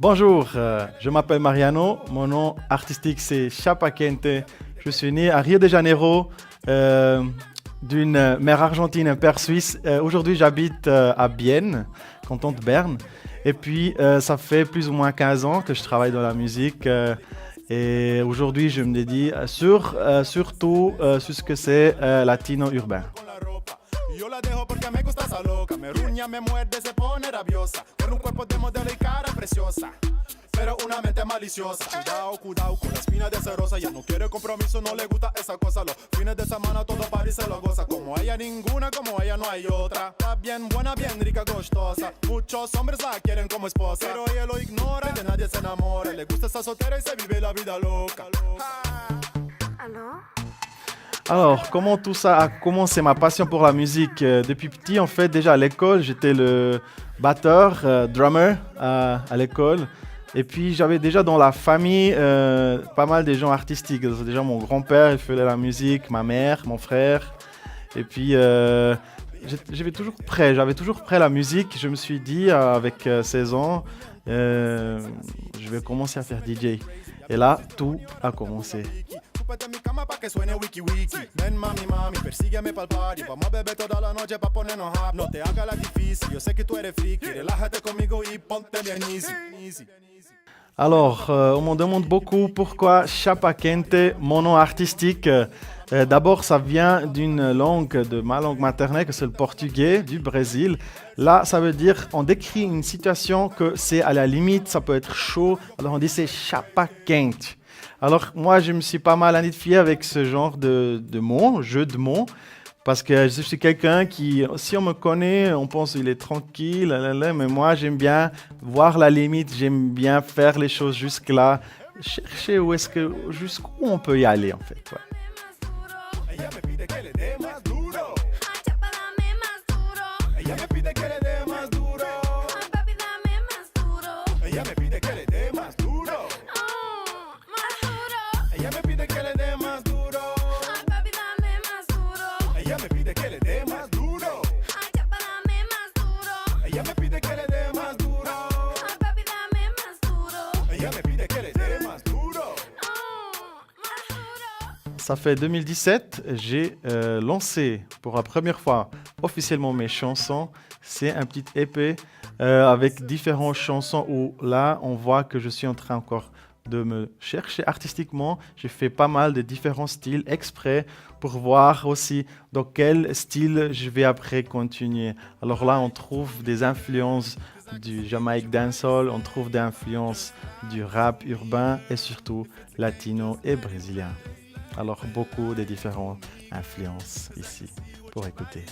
Bonjour, je m'appelle Mariano, mon nom artistique c'est Chapa Quente. Je suis né à Rio de Janeiro, d'une mère argentine et un père suisse. Aujourd'hui j'habite à Bienne, canton de Berne. Et puis ça fait plus ou moins 15 ans que je travaille dans la musique. Et aujourd'hui je me dédie surtout sur ce que c'est latino urbain. Yo la dejo porque me gusta esa loca. Me ruña, me muerde, se pone rabiosa. Con un cuerpo de modelo y cara preciosa. Pero una mente maliciosa. Cuidado, cuidado con la espina de cerosa. Ya no quiere compromiso, no le gusta esa cosa. Los fines de semana todo París se lo goza. Como ella ninguna, como ella no hay otra. Está bien buena, bien rica, gustosa. Muchos hombres la quieren como esposa. Pero ella lo ignora, de nadie se enamora. Le gusta estar soltera y se vive la vida loca. Alors, comment tout ça a commencé, ma passion pour la musique? Depuis petit, en fait, déjà à l'école, j'étais le batteur, drummer à l'école. Et puis, j'avais déjà dans la famille pas mal de gens artistiques. Déjà, mon grand-père, il faisait la musique, ma mère, mon frère. Et puis, j'avais toujours prêt la musique. Je me suis dit, avec 16 ans, je vais commencer à faire DJ. Et là, tout a commencé. Ocúpate mi cama pa' que suene wiki wiki. Ven mami, mami, persígueme pa'l party. Vamos a beber toda la noche pa' ponernos happy. No te hagas la difícil, yo sé que tú eres friki. Relájate conmigo y ponte bien easy. Alors, on me demande beaucoup pourquoi Chapa Quente, mon nom artistique. D'abord, ça vient de ma langue maternelle, que c'est le portugais du Brésil. Là, ça veut dire, on décrit une situation que c'est à la limite, ça peut être chaud. Alors, on dit c'est Chapa Quente. Alors, moi, je me suis pas mal identifié avec ce genre de mots, jeu de mots. Parce que je suis quelqu'un qui, si on me connaît, on pense qu'il est tranquille, mais moi j'aime bien voir la limite, j'aime bien faire les choses jusque-là, chercher jusqu'où on peut y aller en fait. Ouais. Ella me pide que le dé más duro. Chapa, dame más duro. Ella me pide que le dé más duro. Papi, dame más duro. Ella me pide que le dé más duro. Más duro. Ella me pide que le dé más duro. Papi, dame más duro. Ella me pide que le dé más duro. Chapa, dame más duro. Ella me pide que le dé más duro. Papi, dame más duro. Ella me pide que le dé más duro. Ça fait 2017, j'ai lancé pour la première fois officiellement mes chansons. C'est un petit EP avec différentes chansons où là, on voit que je suis en train encore de me chercher artistiquement. J'ai fait pas mal de différents styles exprès pour voir aussi dans quel style je vais après continuer. Alors là, on trouve des influences du Jamaïque dancehall, on trouve des influences du rap urbain et surtout latino et brésilien. Alors beaucoup de différentes influences ici pour écouter.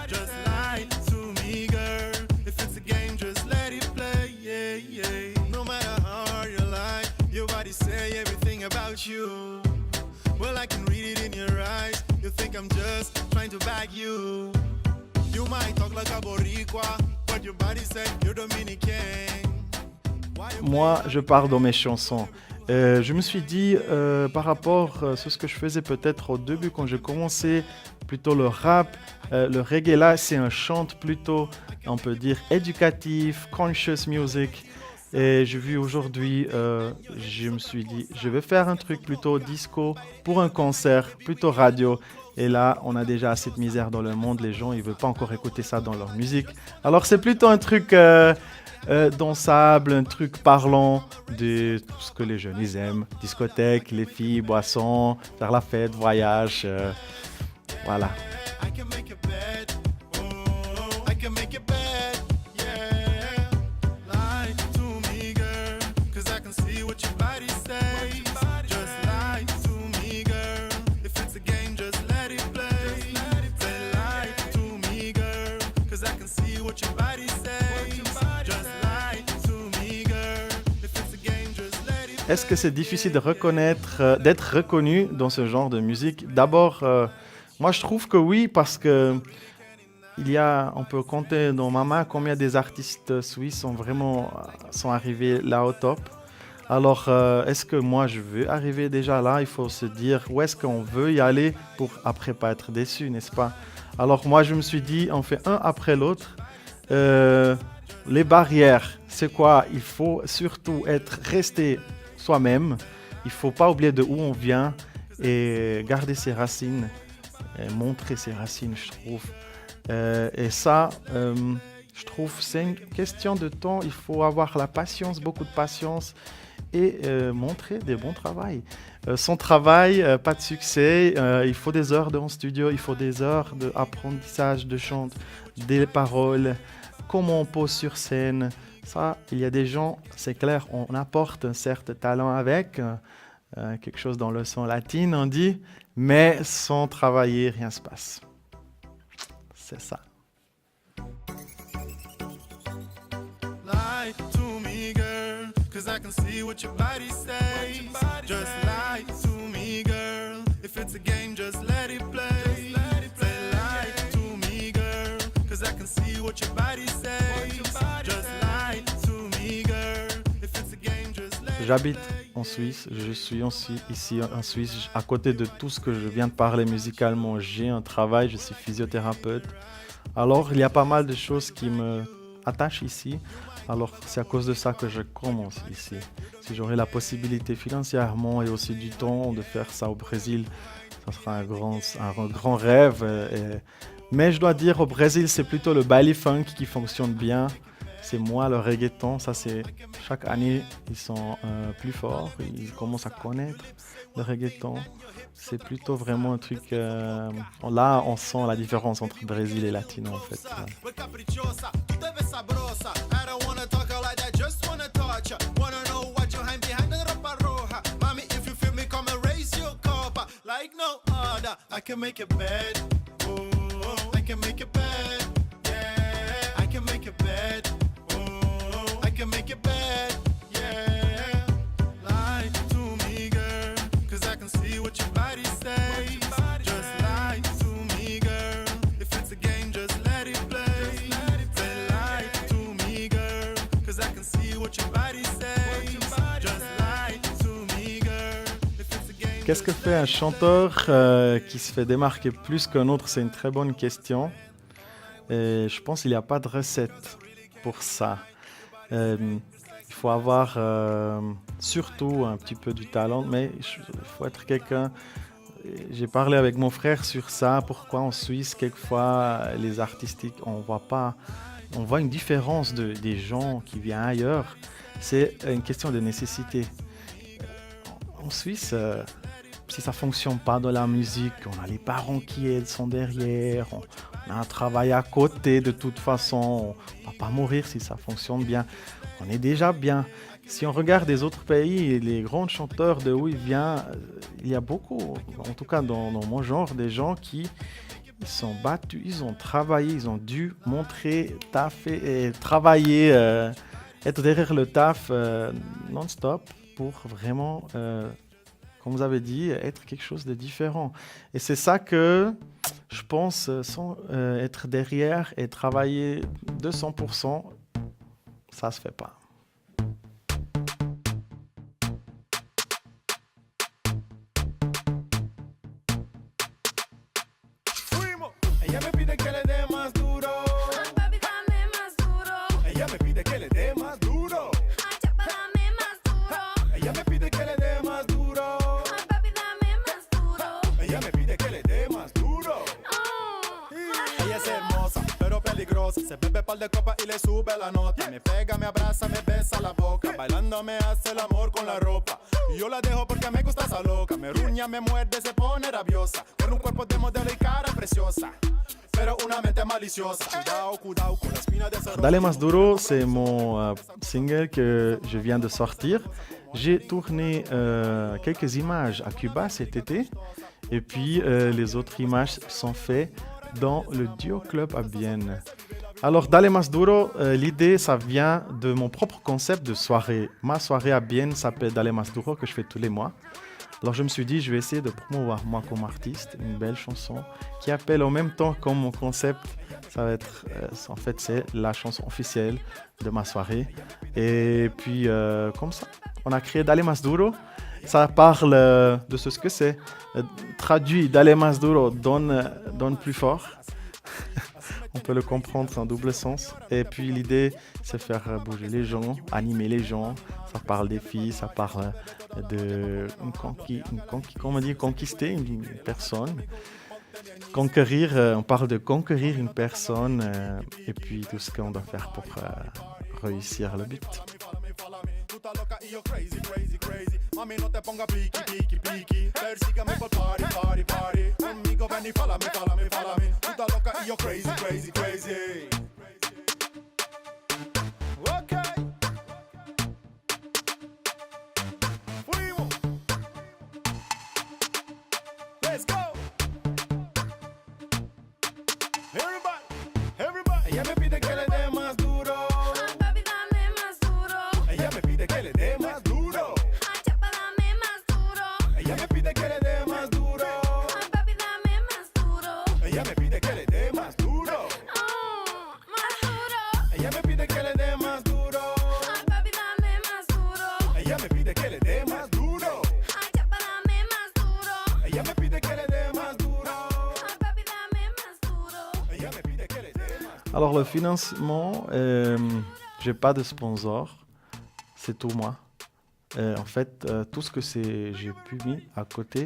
Just lie to me, girl. If it's a game, just let it play. Yeah, yeah. No matter how hard you lie, your body say everything about you. Well, I can read it in your eyes. You think I'm just trying to bag you. You might talk like a Boricua, but your body say you're Dominican. Moi, je parle dans mes chansons. Je me suis dit, par rapport à ce que je faisais peut-être au début quand j'ai commencé, plutôt le rap, le reggae là, c'est un chant plutôt, on peut dire, éducatif, conscious music. Et j'ai vu aujourd'hui, je me suis dit, je vais faire un truc plutôt disco pour un concert, plutôt radio. Et là, on a déjà assez de misère dans le monde, les gens, ils ne veulent pas encore écouter ça dans leur musique. Alors c'est plutôt un truc dansable, un truc parlant de tout ce que les jeunes ils aiment. Discothèque, les filles, boissons, faire la fête, voyage. Voilà. I can make it bad. Oh, I can make it bad. Yeah. Lie to me, girl. 'Cause I can see what your body say. Just lie to me, girl. If it's a game, just let it play. Say lie to me, girl. 'Cause I can see what your body say. Just lie to me, girl. If it's a game, just let it play. Est-ce que c'est difficile de reconnaître, d'être reconnu dans ce genre de musique? D'abord, moi je trouve que oui, parce que on peut compter dans ma main combien des artistes suisses sont arrivés là au top. Alors, est-ce que moi je veux arriver déjà là? Il faut se dire où est-ce qu'on veut y aller pour après pas être déçu, n'est-ce pas? Alors moi je me suis dit, on fait un après l'autre. les barrières, c'est quoi? Il faut surtout rester soi-même. Il ne faut pas oublier de où on vient et garder ses racines, et montrer ses racines, je trouve. Et ça, je trouve, c'est une question de temps. Il faut avoir la patience, beaucoup de patience et montrer des bons travails. Sans travail, pas de succès. Il faut des heures en studio, il faut des heures d'apprentissage de chant, des paroles, comment on pose sur scène. Ça, il y a des gens, c'est clair, on apporte un certain talent avec, quelque chose dans le son latin, on dit, mais sans travailler, rien ne se passe. C'est ça. Lie to me, girl, 'cause I can see what your body says. Just lie to me, girl. If it's a game, just let it play. Say lie to me, girl, 'cause I can see what your body says. Just lie to me, girl. If it's a game, just let it play. J'habite en Suisse, je suis aussi ici en Suisse. À côté de tout ce que je viens de parler musicalement, j'ai un travail, je suis physiothérapeute. Alors, il y a pas mal de choses qui me attachent ici. Alors, c'est à cause de ça que je commence ici. Si j'aurais la possibilité financièrement et aussi du temps de faire ça au Brésil, ça sera un grand rêve. Mais je dois dire, au Brésil, c'est plutôt le baile funk qui fonctionne bien. C'est moi, le reggaeton. Ça, c'est chaque année, ils sont plus forts. Ils commencent à connaître le reggaeton. C'est plutôt vraiment un truc... là, on sent la différence entre Brésil et Latino, en fait. We're capricciosa, tu te ves sabrosa. I don't wanna talk like that, just wanna touch ya. Wanna know what you hide behind the ropa roja. Mommy, if you feel me, come and raise your cup like no other. I can make it bad, oh, I can make it bad, yeah. I can make it bad, oh, I can make it bad, yeah. Lie to me, girl, 'cause I can see what your body says. Just lie to me, girl. If it's a game, just let it play. Say lie to me, girl, 'cause I can see what your body says. Just lie to me, girl. If it's a game, Qu'est-ce que fait un chanteur qui se fait démarquer plus qu'un autre? C'est une très bonne question. Et je pense qu'il n'y a pas de recette pour ça. Il faut avoir surtout un petit peu du talent, mais il faut être quelqu'un... J'ai parlé avec mon frère sur ça, pourquoi en Suisse, quelquefois, les artistiques, on voit une différence des gens qui viennent ailleurs. C'est une question de nécessité. En Suisse, si ça ne fonctionne pas dans la musique, on a les parents qui sont derrière, on a un travail à côté de toute façon, on ne va pas mourir si ça fonctionne bien. On est déjà bien. Si on regarde les autres pays et les grands chanteurs de où ils viennent, il y a beaucoup, en tout cas dans mon genre, des gens qui sont battus, ils ont travaillé, ils ont dû montrer, taffer et travailler, être derrière le taf non-stop pour vraiment, comme vous avez dit, être quelque chose de différent. Et c'est ça que je pense, sans être derrière et travailler 200%, ça ne se fait pas. fuimos. Ella me pide que le dé más duro. Ay, papi, dame más duro. Ella me pide que le dé más duro. Ay, chapa, dame más duro. Ella me pide que le dé más duro. Ay, papi, dame más duro. Ella me pide que le dé más duro. Oh. Ella es hermosa, pero peligrosa. Se bebe par de copas y le sube la nota. Me pega, me abraza, me besa la boca. Bailando me hace el amor con la ropa. Y yo la dejo porque me gusta esa loca. Me ruña, me muerde, se pone rabiosa. Con un cuerpo de modelo y cara preciosa. Pero una mente maliciosa. Cuidado, cuidado con la espina de ese Dale Más Duro, c'est mon single que je viens de sortir. J'ai tourné quelques images à Cuba cet été. Et puis les autres images sont faites dans le Duo Club à Vienne. Alors, Dale Más Duro, l'idée, ça vient de mon propre concept de soirée. Ma soirée à Vienne s'appelle Dale Más Duro, que je fais tous les mois. Alors, je me suis dit, je vais essayer de promouvoir moi comme artiste une belle chanson qui appelle en même temps comme mon concept. Ça va être, en fait, c'est la chanson officielle de ma soirée. Et puis, comme ça, on a créé Dale Más Duro. Ça parle de ce que c'est. Traduit, Dale Más Duro, donne plus fort. On peut le comprendre en double sens. Et puis l'idée, c'est faire bouger les gens, animer les gens. Ça parle des filles, ça parle de comment on dit, conquister une personne. Conquérir, on parle de conquérir une personne et puis tout ce qu'on doit faire pour réussir le but. Tú estás loca y yo crazy, crazy, crazy. Mami, no te pongas piqui, piqui, piqui. Persígueme por party, party, party. Conmigo ven y follow me, follow me, follow me. Tú estás loca y yo crazy, crazy, crazy. Okay. Fuimos. Let's go. Everybody, everybody. Ella me pide que le dé más duro. Ay, papi, dame más duro. Ella me pide que le dé más duro. Ay, chapa, dame más duro. Ella me pide que le dé más duro. Ay, papi, dame más duro. Ella me pide que le dé más duro. Más duro. Ella me pide que le dé más duro. Ay, papi, dame más duro. Ella me pide que le dé más duro. Ay, chapa, dame más duro. Ella me pide que le dé más duro. Ay, papi, dame más duro. Ella me pide que le dé más. Alors le financement, j'ai pas de sponsor, c'est tout moi. En fait, tout ce que j'ai pu mis à côté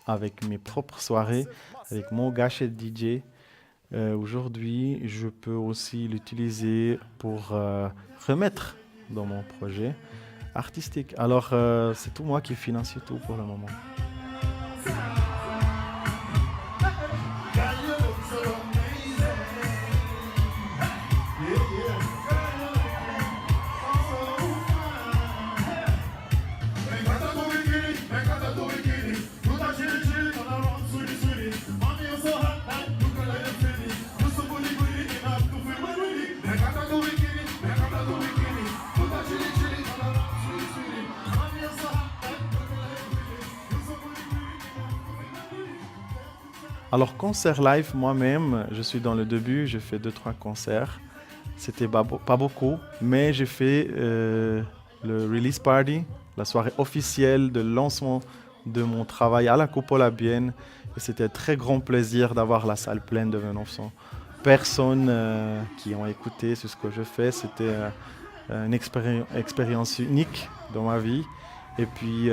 avec mes propres soirées, avec mon gâchis de DJ, aujourd'hui, je peux aussi l'utiliser pour remettre dans mon projet artistique. Alors, c'est tout moi qui finance tout pour le moment. Alors, concert live, moi-même, je suis dans le début, j'ai fait 2-3 concerts. C'était pas beaucoup, mais j'ai fait le release party, la soirée officielle de lancement de mon travail à la Cupola Bienne. Et c'était un très grand plaisir d'avoir la salle pleine de 900 personnes qui ont écouté ce que je fais. C'était une expérience unique dans ma vie. Et puis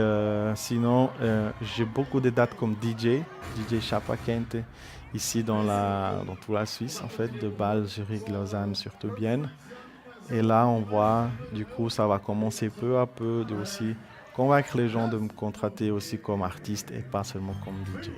sinon, j'ai beaucoup de dates comme DJ Chapa Kente, ici dans toute la Suisse en fait, de Bâle, Zurich, Lausanne, surtout Bienne. Et là, on voit, du coup, ça va commencer peu à peu de aussi convaincre les gens de me contrater aussi comme artiste et pas seulement comme DJ.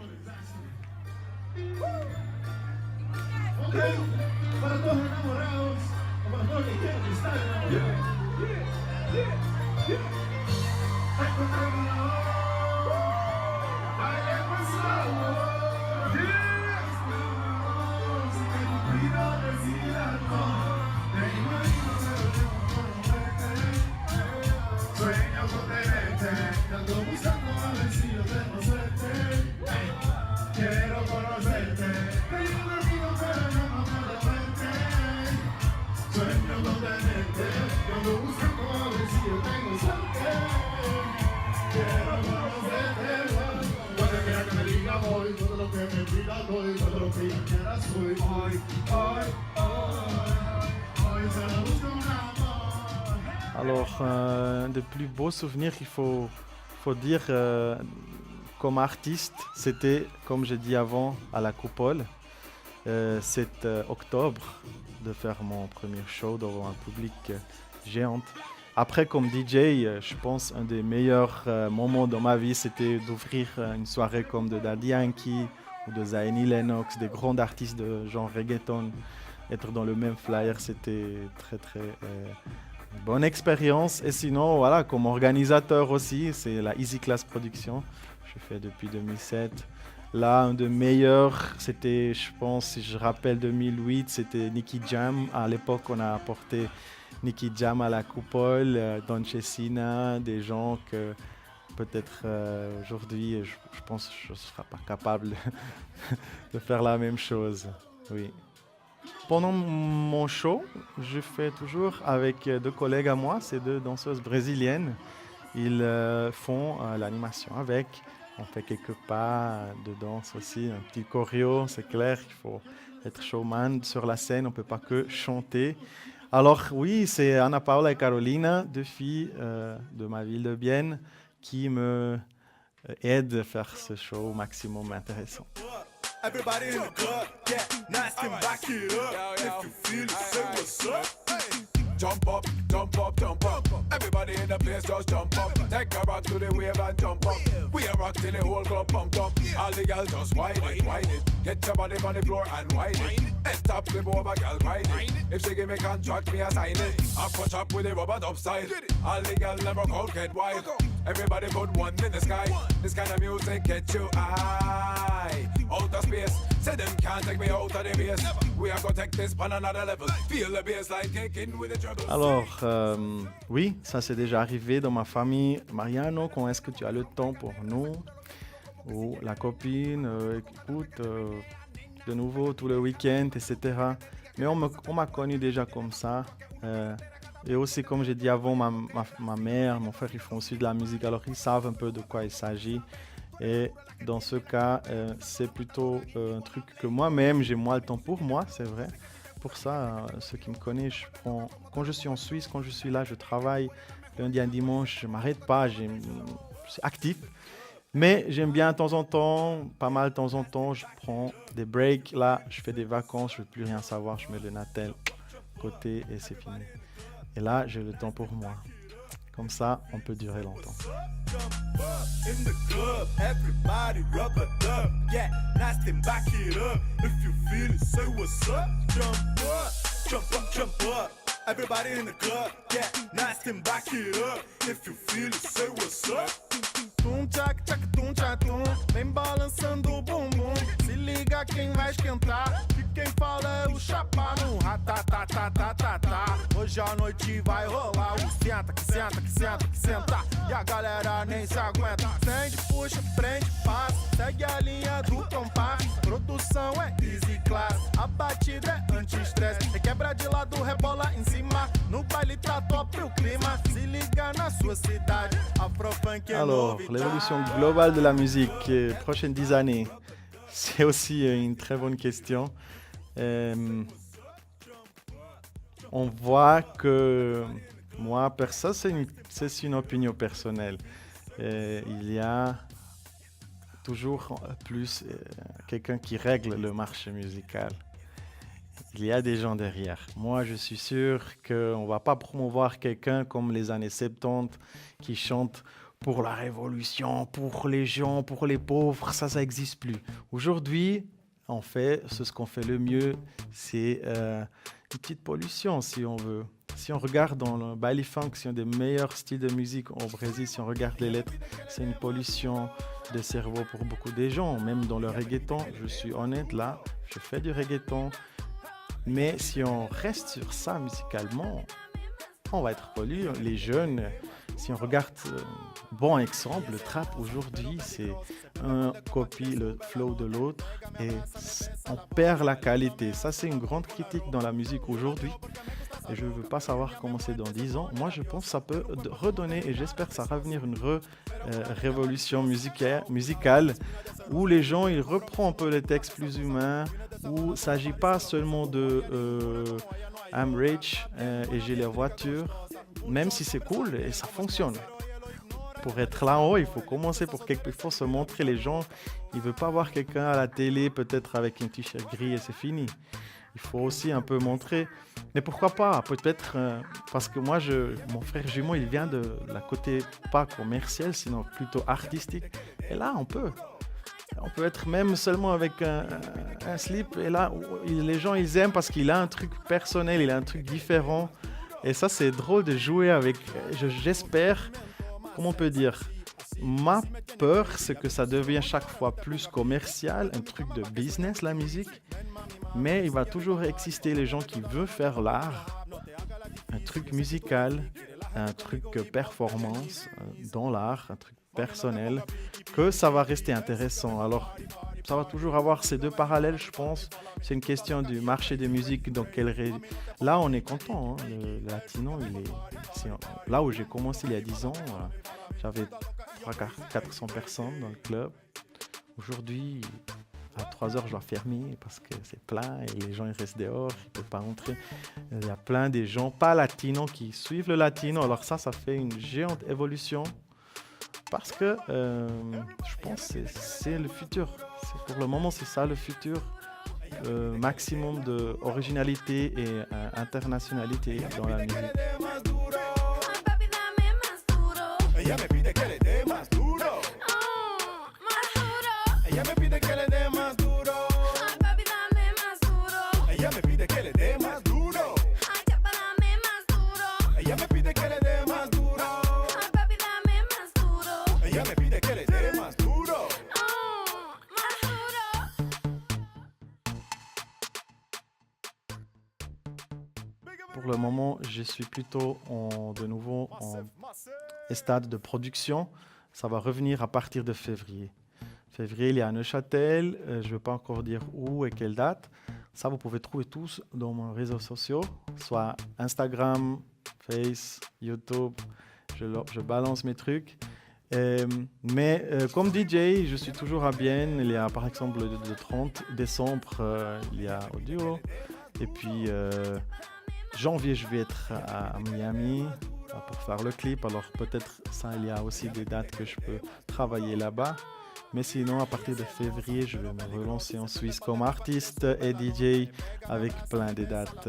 Alors, de plus beaux souvenirs, il faut dire, comme artiste, c'était, comme j'ai dit avant, à la Coupole, 7 octobre, de faire mon premier show devant un public géant. Après, comme DJ, je pense un des meilleurs moments dans ma vie, c'était d'ouvrir une soirée comme de Daddy Yankee ou de Zaini Lennox, des grands artistes de genre reggaeton. Être dans le même flyer, c'était très bonne expérience. Et sinon, voilà, comme organisateur aussi, c'est la Easy Class Production. Je fais depuis 2007. Là, un des meilleurs, c'était, je pense, si je rappelle 2008, c'était Nicky Jam. À l'époque, on a apporté Nicky Jam à la Coupole, Don Chesina, des gens que peut-être aujourd'hui, je pense que je ne serai pas capable de faire la même chose. Oui. Pendant mon show, je fais toujours avec 2 collègues à moi, c'est 2 danseuses brésiliennes. Ils font l'animation avec. On fait quelques pas de danse aussi, un petit choreo, c'est clair qu'il faut être showman sur la scène, on ne peut pas que chanter. Alors oui, c'est Ana Paula et Carolina, deux filles de ma ville de Bienne, qui me aident à faire ce show au maximum intéressant. Everybody in the club, get nasty and back it up. If you feel it, say what's up. Hey. Jump up, jump up, jump up. Everybody in the place just jump up. Take a rock to the wave and jump up. We a rock till the whole club pumped up. All the girls just whine it, whine it. Get your body on the floor and whine it. And stop, flip over, girl, ride it. If she give me contract, me a sign it. I push up with the rubber dub style. All the girls never out get wild. Everybody put one in the sky. This kind of music get you high. Outer space, say them can't take me out of the base. We are gonna take this on another level. Feel the bassline kicking with the treble. Alors, oui, ça c'est déjà arrivé dans ma famille. Mariano, quand est-ce que tu as le temps pour nous? Ou la copine, écoute, de nouveau tout le week-end, etc. Mais on m'a connu déjà comme ça. Et aussi, comme j'ai dit avant, ma mère, mon frère, ils font aussi de la musique, alors ils savent un peu de quoi il s'agit. Et dans ce cas, c'est plutôt un truc que moi-même, j'ai moins le temps pour moi, c'est vrai. Pour ça, ceux qui me connaissent, quand je suis en Suisse, quand je suis là, je travaille lundi à dimanche, je ne m'arrête pas, je suis actif. Mais j'aime bien de temps en temps, pas mal de temps en temps, je prends des breaks. Là, je fais des vacances, je ne veux plus rien savoir, je mets le Natel côté et c'est fini. Et là, j'ai le temps pour moi. Comme ça, on peut durer longtemps. In the club, everybody rub it up. Yeah, nasty and back it up. If you feel it, say what's up. Jump up, jump up, jump up. Everybody in the club, yeah, nasty and back it up. If you feel it, say what's up. Tum tchac tchac tum tchac tum, vem balançando o bumbum. Se liga quem vai esquentar, e quem fala é o chapa no ratatatatata. Hoje a noite vai rolar, o senta que senta que senta que senta. E a galera nem se aguenta. Prende, puxa, prende, passa, segue a linha do compasso. Produção é easy class, a batida é anti-estresse. Requebra de lado, rebola em cima. No baile tá top o clima. Se liga na sua cidade, afro-funk é Alors, l'évolution globale de la musique, prochaines 10 années, c'est aussi une très bonne question. On voit que moi, ça c'est une opinion personnelle. Il y a toujours plus quelqu'un qui règle le marché musical. Il y a des gens derrière. Moi, je suis sûr qu'on ne va pas promouvoir quelqu'un comme les années 70 qui chante pour la révolution, pour les gens, pour les pauvres. Ça n'existe plus. Aujourd'hui, on fait ce qu'on fait le mieux, c'est une petite pollution, si on veut. Si on regarde dans le baile funk, c'est un des meilleurs styles de musique au Brésil. Si on regarde les lettres, c'est une pollution de cerveau pour beaucoup de gens. Même dans le reggaeton, je suis honnête là, je fais du reggaeton. Mais si on reste sur ça musicalement, on va être pollué. Les jeunes, si on regarde, bon exemple, le trap aujourd'hui, c'est un copie le flow de l'autre et on perd la qualité. Ça, c'est une grande critique dans la musique aujourd'hui. Et je ne veux pas savoir comment c'est dans 10 ans. Moi, je pense que ça peut redonner, et j'espère que ça va venir une révolution musicale où les gens, ils reprennent un peu les textes plus humains, où il ne s'agit pas seulement de I'm rich et j'ai la voiture, même si c'est cool et ça fonctionne. Pour être là en haut, il faut commencer il faut se montrer les gens. Il ne veut pas voir quelqu'un à la télé, peut-être avec un t-shirt gris et c'est fini. Il faut aussi un peu montrer. Mais pourquoi pas? Peut-être parce que moi, mon frère jumeau, il vient de la côté pas commercial, sinon plutôt artistique. Et là, on peut être même seulement avec un slip. Et là, les gens, ils aiment parce qu'il a un truc personnel, il a un truc différent. Et ça, c'est drôle de jouer avec. J'espère, comment on peut dire, ma peur, c'est que ça devient chaque fois plus commercial, un truc de business, la musique. Mais il va toujours exister les gens qui veulent faire l'art, un truc musical, un truc performance dans l'art, un truc personnel, que ça va rester intéressant. Alors, ça va toujours avoir ces deux parallèles, je pense. C'est une question du marché de musique. Là, on est content. Hein. Le latino, là où j'ai commencé il y a 10 ans, j'avais 400 personnes dans le club. Aujourd'hui, à 3 heures, je dois fermer parce que c'est plein et les gens ils restent dehors, ils ne peuvent pas entrer. Il y a plein de gens, pas latinos, qui suivent le latino. Alors ça fait une géante évolution parce que je pense que c'est le futur. Pour le moment, c'est ça le futur. Maximum d'originalité et internationalité dans la musique. Ay, papi, dame más duro. Ella me pide que le dé más duro. Más duro. Ella me pide que le dé más duro. Ay, papi, dame más duro. Ella me pide que le dé más duro. Ay, chapa, dame más duro. Ella me pide que le dé más duro. Ay, papi, dame más duro. Ella me pide que le dé más duro. Más duro. Pour le moment, je suis plutôt de nouveau en stade de production. Ça va revenir à partir de février. Février, il y a à Neuchâtel. Je ne vais pas encore dire où et quelle date. Ça, vous pouvez trouver tous dans mes réseaux sociaux, soit Instagram, Face, YouTube. Je balance mes trucs. Mais comme DJ, je suis toujours à Bienne. Il y a par exemple le 30 décembre, il y a Audio. Et puis janvier, je vais être à Miami pour faire le clip. Alors peut-être ça, il y a aussi des dates que je peux travailler là-bas. Mais sinon, à partir de février, je vais me relancer en Suisse comme artiste et DJ avec plein de dates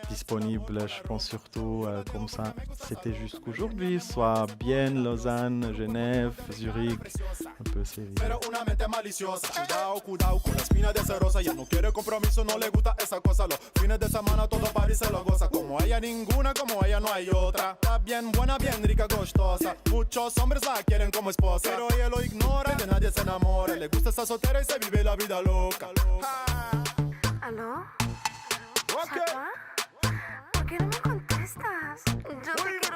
disponibles. Je pense surtout comme ça, c'était jusqu'aujourd'hui, soit Bienne, Lausanne, Genève, Zurich, un peu Séville. Pero una mente maliciosa. Cuidado, cuidado con la espina de cerosa. Ya no quiere compromiso, no le gusta esa cosa. Los fines de semana todo París se lo goza. Como ella ninguna, como ella no hay otra. Está bien buena, bien rica, gustosa. Muchos hombres la quieren como esposa, pero ella lo ignora. De nadie se enamora. Le gusta estar soltera y se vive la vida loca. ¿Aló? Ok. ¿Chapa? ¿Por qué no me contestas? Yo te quiero